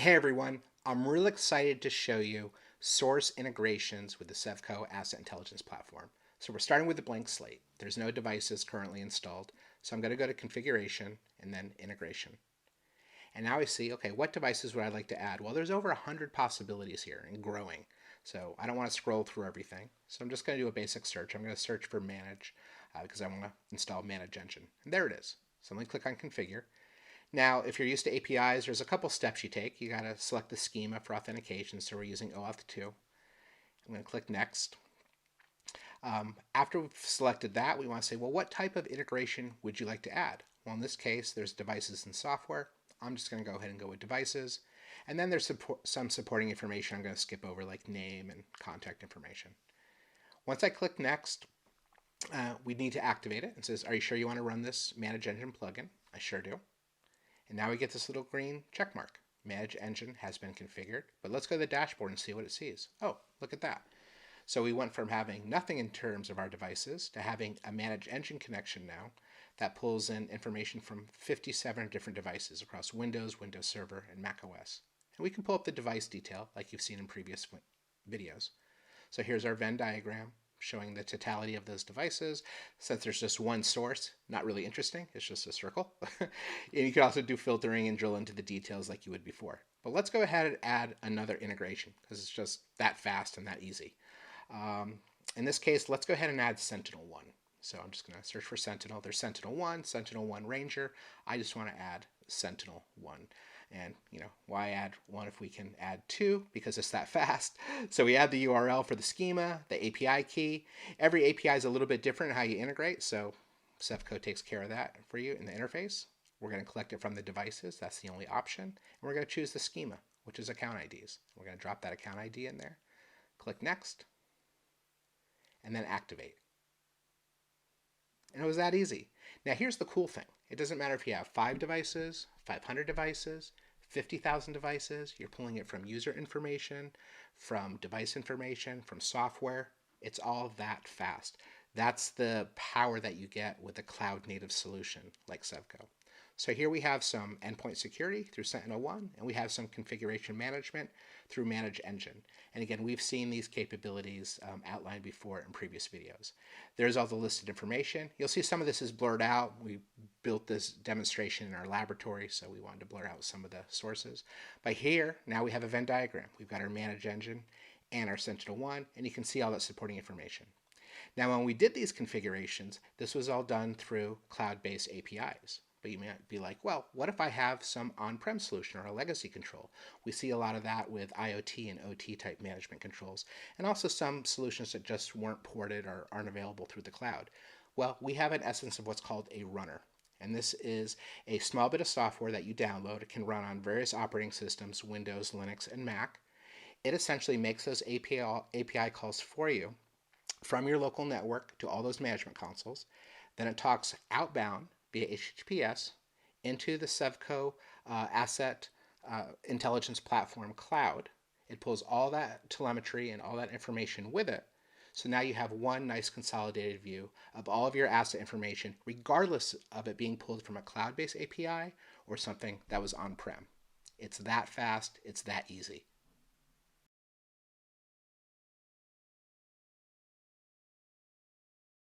Hey everyone, I'm real excited to show you source integrations with the Sevco Asset Intelligence Platform. So we're starting with a blank slate. There's no devices currently installed. So I'm going to go to Configuration and then Integration. And now I see, okay, what devices would I like to add? Well, there's over 100 possibilities here and growing. So I don't want to scroll through everything. So I'm just going to do a basic search. I'm going to search for Manage because I want to install Manage Engine. And there it is. So I'm going to click on Configure. Now, if you're used to APIs, there's a couple steps you take. You got to select the schema for authentication, so we're using OAuth 2. I'm going to click Next. After we've selected that, we want to say, well, what type of integration would you like to add? Well, in this case, there's devices and software. I'm just going to go ahead and go with devices. And then there's some supporting information I'm going to skip over, like name and contact information. Once I click Next, we need to activate it. It says, are you sure you want to run this Manage Engine plugin? I sure do. And now we get this little green check mark. Manage Engine has been configured. But let's go to the dashboard and see what it sees. Oh, look at that. So we went from having nothing in terms of our devices to having a Manage Engine connection now that pulls in information from 57 different devices across Windows, Windows Server, and Mac OS. And we can pull up the device detail like you've seen in previous videos. So here's our Venn diagram showing the totality of those devices. Since there's just one source, not really interesting, it's just a circle. And you can also do filtering and drill into the details like you would before. But let's go ahead and add another integration because it's just that fast and that easy. In this case, let's go ahead and add Sentinel-1. So I'm just going to search for Sentinel. There's Sentinel-1, Sentinel-1 Ranger. I just want to add Sentinel-1. And, why add one if we can add two? Because it's that fast. So we add the URL for the schema, the API key. Every API is a little bit different in how you integrate, so Sevco takes care of that for you in the interface. We're going to collect it from the devices. That's the only option. And we're going to choose the schema, which is account IDs. We're going to drop that account ID in there. Click Next, and then Activate. And it was that easy. Now here's the cool thing. It doesn't matter if you have 5 devices, 500 devices, 50,000 devices. You're pulling it from user information, from device information, from software. It's all that fast. That's the power that you get with a cloud-native solution like Sevco. So here we have some endpoint security through Sentinel-1, and we have some configuration management through Manage Engine. And again, we've seen these capabilities outlined before in previous videos. There's all the listed information. You'll see some of this is blurred out. We built this demonstration in our laboratory, so we wanted to blur out some of the sources. But here, now we have a Venn diagram. We've got our Manage Engine and our Sentinel-1, and you can see all that supporting information. Now, when we did these configurations, this was all done through cloud-based APIs. But you might be like, well, what if I have some on-prem solution or a legacy control? We see a lot of that with IoT and OT type management controls, and also some solutions that just weren't ported or aren't available through the cloud. Well, we have an essence of what's called a runner. And this is a small bit of software that you download. It can run on various operating systems, Windows, Linux, and Mac. It essentially makes those API calls for you from your local network to all those management consoles. Then it talks outbound via HTTPS into the Sevco Asset Intelligence Platform cloud. It pulls all that telemetry and all that information with it. So now you have one nice consolidated view of all of your asset information, regardless of it being pulled from a cloud-based API or something that was on-prem. It's that fast, it's that easy.